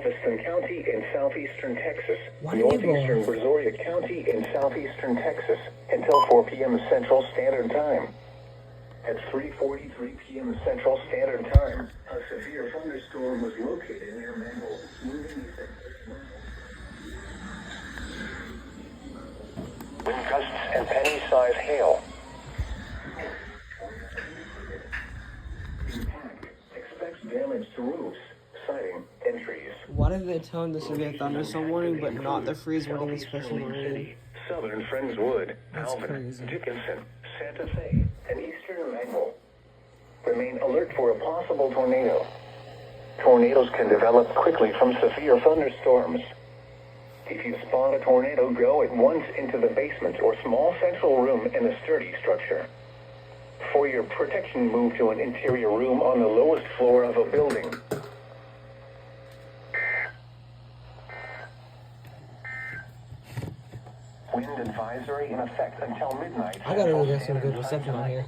Galveston County in southeastern Texas, Why are you northeastern going? Brazoria County in southeastern Texas, until 4 p.m. Central Standard Time. At 3:43 p.m. Central Standard Time, a severe thunderstorm was located near Mangle, moving east at 6 miles. Wind gusts and penny-sized hail. Impact. Expects damage to roofs, siding, and trees. Why did they tell him the severe thunderstorm warning, but not the freeze warning and special warning? Southern Friendswood, That's Alvin, crazy. Dickinson, Santa Fe, and eastern Mangle. Remain alert for a possible tornado. Tornadoes can develop quickly from severe thunderstorms. If you spot a tornado, go at once into the basement or small central room in a sturdy structure. For your protection, move to an interior room on the lowest floor of a building. Wind advisory in effect until midnight. I gotta go get some good reception out here.